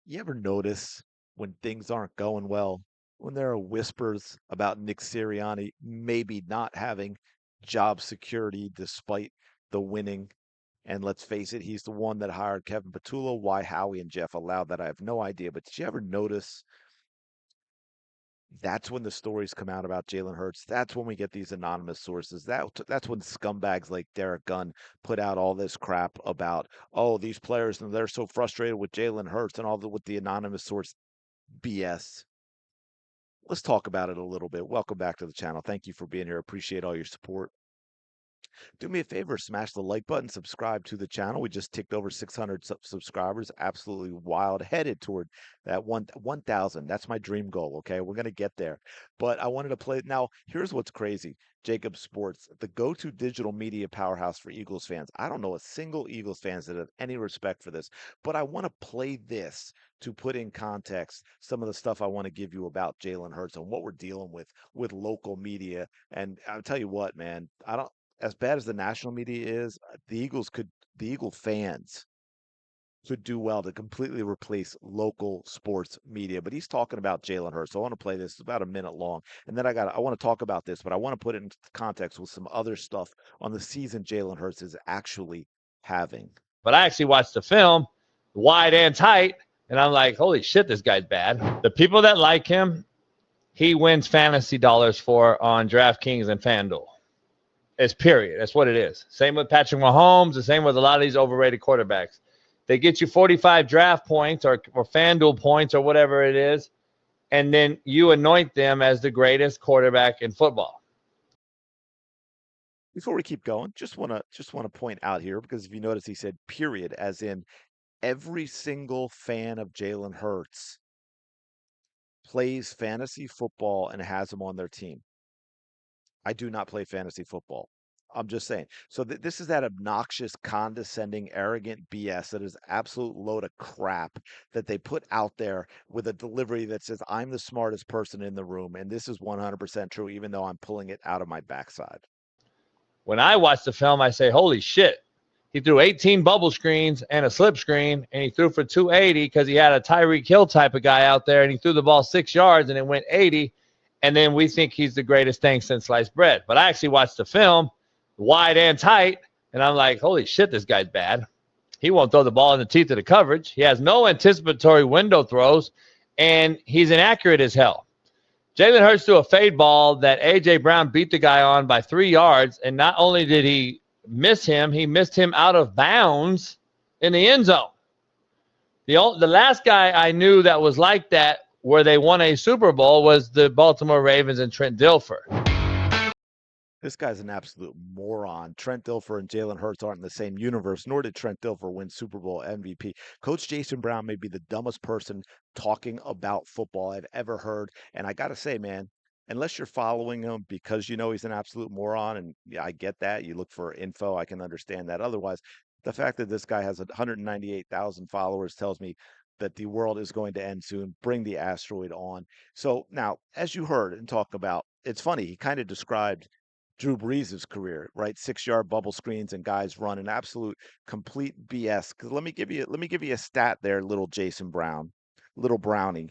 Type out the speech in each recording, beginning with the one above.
You ever notice when things aren't going well, when there are whispers about Nick Sirianni maybe not having job security despite the winning? And let's face it, he's the one that hired Kevin Patullo. Why Howie and Jeff allowed that, I have no idea. But did you ever notice that's when the stories come out about Jalen Hurts? That's when we get these anonymous sources. That's when scumbags like Derek Gunn put out all this crap about, oh, these players and they're so frustrated with Jalen Hurts and all the with the anonymous source BS. Let's talk about it a little bit. Welcome back to the channel. Thank you for being here. Appreciate all your support. Do me a favor, smash the like button, subscribe to the channel. We just ticked over 600 subscribers. Absolutely wild. Headed toward that 1,000. That's my dream goal. Okay. We're going to get there. But I wanted to play. Now, here's what's crazy. Jacob Sports, the go to digital media powerhouse for Eagles fans. I don't know a single Eagles fans that have any respect for this, but I want to play this to put in context some of the stuff I want to give you about Jalen Hurts and what we're dealing with local media. And I'll tell you what, man, I don't, as bad as the national media is, the Eagle fans could do well to completely replace local sports media. But he's talking about Jalen Hurts. So I want to play this. It's about a minute long. And then I want to talk about this, but I want to put it into context with some other stuff on the season Jalen Hurts is actually having. But I actually watched the film, wide and tight, and I'm like, holy shit, this guy's bad. The people that like him, he wins fantasy dollars for on DraftKings and FanDuel. It's period. That's what it is. Same with Patrick Mahomes. The same with a lot of these overrated quarterbacks. They get you 45 draft points or FanDuel points or whatever it is, and then you anoint them as the greatest quarterback in football. Before we keep going, just want to point out here because if you notice, he said period, as in every single fan of Jalen Hurts plays fantasy football and has him on their team. I do not play fantasy football. I'm just saying. So this is that obnoxious, condescending, arrogant BS that is absolute load of crap that they put out there with a delivery that says I'm the smartest person in the room, and this is 100% true, even though I'm pulling it out of my backside. When I watch the film, I say, holy shit. He threw 18 bubble screens and a slip screen, and he threw for 280 because he had a Tyreek Hill type of guy out there, and he threw the ball 6 yards, and it went 80. And then we think he's the greatest thing since sliced bread. But I actually watched the film, wide and tight, and I'm like, holy shit, this guy's bad. He won't throw the ball in the teeth of the coverage. He has no anticipatory window throws, and he's inaccurate as hell. Jalen Hurts threw a fade ball that A.J. Brown beat the guy on by 3 yards, and not only did he miss him, he missed him out of bounds in the end zone. The last guy I knew that was like that where they won a Super Bowl was the Baltimore Ravens and Trent Dilfer. This guy's an absolute moron. Trent Dilfer and Jalen Hurts aren't in the same universe, nor did Trent Dilfer win Super Bowl MVP. Coach Jason Brown may be the dumbest person talking about football I've ever heard. And I got to say, man, unless you're following him because you know he's an absolute moron, and yeah, I get that. You look for info, I can understand that. Otherwise, the fact that this guy has 198,000 followers tells me that the world is going to end soon. Bring the asteroid on. So now, as you heard and talk about, it's funny, he kind of described Drew Brees' career, right? 6-yard bubble screens and guys run an absolute complete BS. Because let me give you a stat there, little Jason Brown, little Brownie.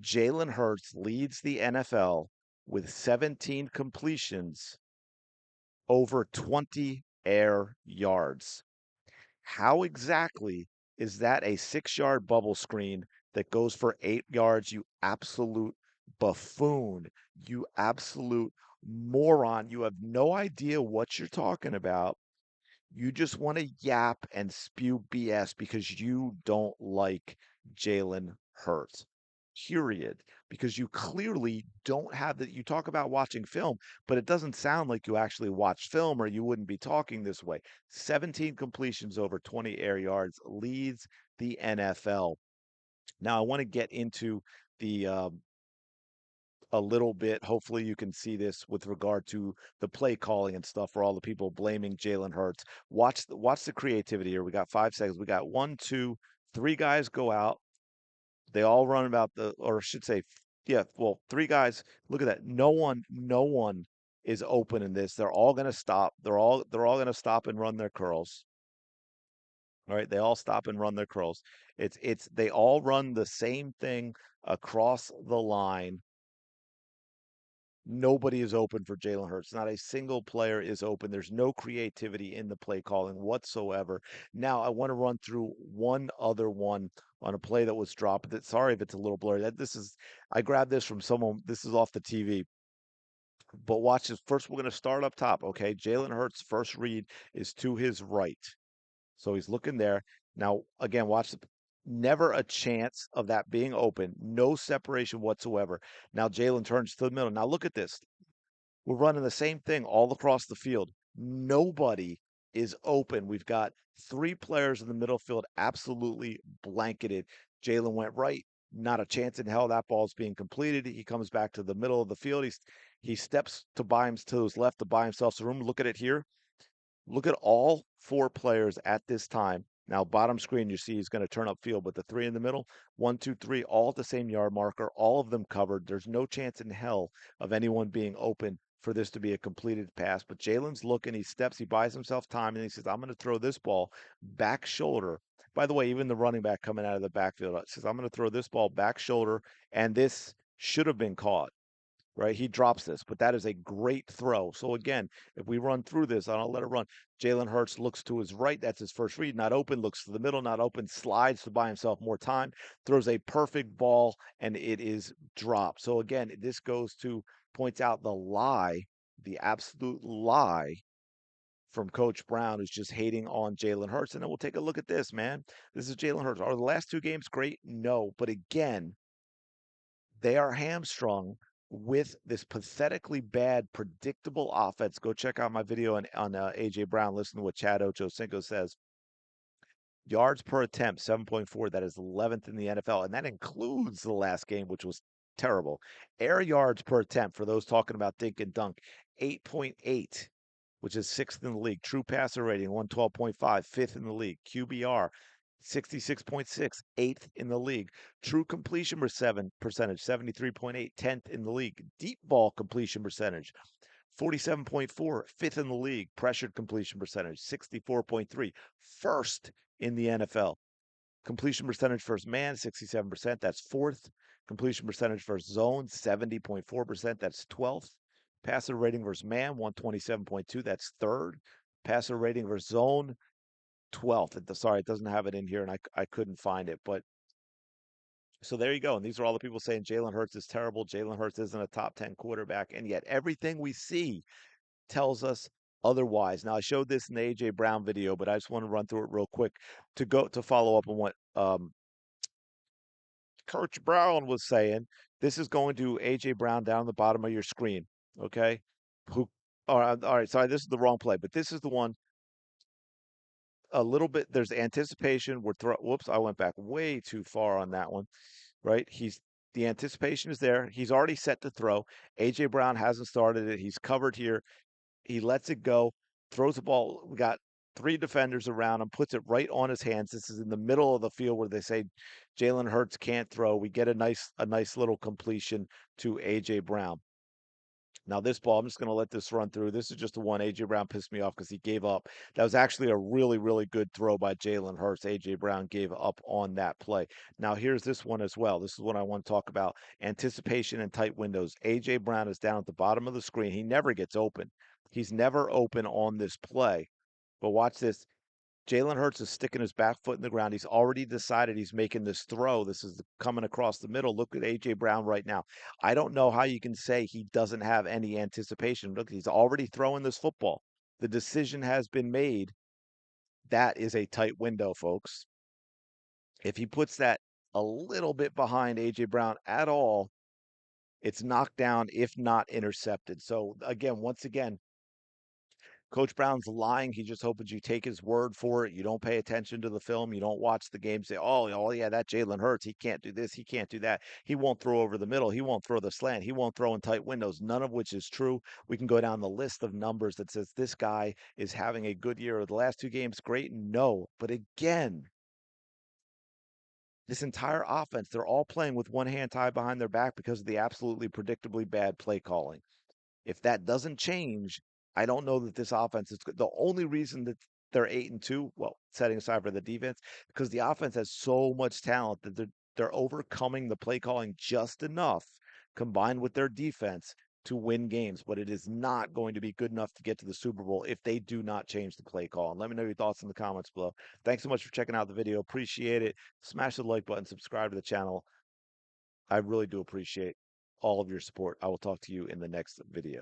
Jalen Hurts leads the NFL with 17 completions over 20 air yards. How exactly is that a 6-yard bubble screen that goes for 8 yards? You absolute buffoon. You absolute moron. You have no idea what you're talking about. You just want to yap and spew BS because you don't like Jalen Hurts. Period. Because you clearly don't have that. You talk about watching film, but it doesn't sound like you actually watched film or you wouldn't be talking this way. 17 completions over 20 air yards leads the NFL. Now, I want to get into the a little bit. Hopefully, you can see this with regard to the play calling and stuff for all the people blaming Jalen Hurts. Watch the creativity here. We got 5 seconds. We got one, two, three guys go out. They all run about or I should say, yeah, well, three guys. Look at that. No one is open in this. They're all going to stop. They're all going to stop and run their curls. All right, they all stop and run their curls. It's they all run the same thing across the line. Nobody is open for Jalen Hurts. Not a single player is open. There's no creativity in the play calling whatsoever. Now, I want to run through one other one on a play that was dropped. Sorry if it's a little blurry. That this is I grabbed this from someone. This is off the TV. But watch this. First, we're going to start up top. Okay, Jalen Hurts' first read is to his right. So he's looking there. Now, again, watch never a chance of that being open. No separation whatsoever. Now Jalen turns to the middle. Now look at this. We're running the same thing all across the field. Nobody is open. We've got three players in the middle field absolutely blanketed. Jalen went right. Not a chance in hell that ball's being completed. He comes back to the middle of the field. He steps to his left to buy himself some room. Look at it here. Look at all four players at this time. Now, bottom screen, you see he's going to turn upfield, but the three in the middle, one, two, three, all at the same yard marker, all of them covered. There's no chance in hell of anyone being open for this to be a completed pass. But Jalen's looking, he steps, he buys himself time, and he says, I'm going to throw this ball back shoulder. By the way, even the running back coming out of the backfield says, I'm going to throw this ball back shoulder, and this should have been caught, right? He drops this, but that is a great throw. So again, if we run through this, I'll let it run. Jalen Hurts looks to his right. That's his first read. Not open. Looks to the middle. Not open. Slides to buy himself more time. Throws a perfect ball, and it is dropped. So again, this goes to points out the lie, the absolute lie from Coach Brown, who's just hating on Jalen Hurts. And then we'll take a look at this, man. This is Jalen Hurts. Are the last two games great? No. But again, they are hamstrung with this pathetically bad, predictable offense. Go check out my video on AJ Brown. Listen to what Chad Ochocinco says. Yards per attempt, 7.4. That is 11th in the NFL, and that includes the last game, which was terrible. Air yards per attempt, for those talking about dink and dunk, 8.8, which is sixth in the league. True passer rating, 112.5, fifth in the league. QBR, 66.6, eighth in the league. True completion percentage, 73.8, 10th in the league. Deep ball completion percentage, 47.4, fifth in the league. Pressured completion percentage, 64.3, first in the NFL. Completion percentage versus man, 67%. That's fourth. Completion percentage versus zone, 70.4%. That's 12th. Passer rating versus man, 127.2. That's third. Passer rating versus zone, 12th. Sorry, it doesn't have it in here, and I couldn't find it. But so there you go. And these are all the people saying Jalen Hurts is terrible. Jalen Hurts isn't a top 10 quarterback. And yet everything we see tells us otherwise. Now, I showed this in the AJ Brown video, but I just want to run through it real quick to follow up on what Coach Brown was saying. This is going to AJ Brown down the bottom of your screen. Okay. Who all right, sorry, this is the wrong play, but this is the one a little bit. There's anticipation. Whoops, I went back way too far on that one. Right? The anticipation is there. He's already set to throw. AJ Brown hasn't started it. He's covered here. He lets it go, throws the ball. We got three defenders around him, puts it right on his hands. This is in the middle of the field where they say Jalen Hurts can't throw. We get a nice little completion to AJ Brown. Now this ball, I'm just going to let this run through. This is just the one. AJ Brown pissed me off because he gave up. That was actually a really, really good throw by Jalen Hurts. AJ Brown gave up on that play. Now here's this one as well. This is what I want to talk about. Anticipation and tight windows. AJ Brown is down at the bottom of the screen. He never gets open. He's never open on this play. But watch this. Jalen Hurts is sticking his back foot in the ground. He's already decided he's making this throw. This is coming across the middle. Look at A.J. Brown right now. I don't know how you can say he doesn't have any anticipation. Look, he's already throwing this football. The decision has been made. That is a tight window, folks. If he puts that a little bit behind A.J. Brown at all, it's knocked down, if not intercepted. So, again, once again, Coach Brown's lying. He just hoping you take his word for it. You don't pay attention to the film. You don't watch the game. Say, oh yeah, that Jalen Hurts. He can't do this. He can't do that. He won't throw over the middle. He won't throw the slant. He won't throw in tight windows. None of which is true. We can go down the list of numbers that says this guy is having a good year. The last two games, great. No, but again, this entire offense, they're all playing with one hand tied behind their back because of the absolutely predictably bad play calling. If that doesn't change, I don't know that this offense is good. The only reason that they're 8-2, well, setting aside for the defense, because the offense has so much talent that they're overcoming the play calling just enough, combined with their defense, to win games. But it is not going to be good enough to get to the Super Bowl if they do not change the play call. And let me know your thoughts in the comments below. Thanks so much for checking out the video. Appreciate it. Smash the like button, subscribe to the channel. I really do appreciate all of your support. I will talk to you in the next video.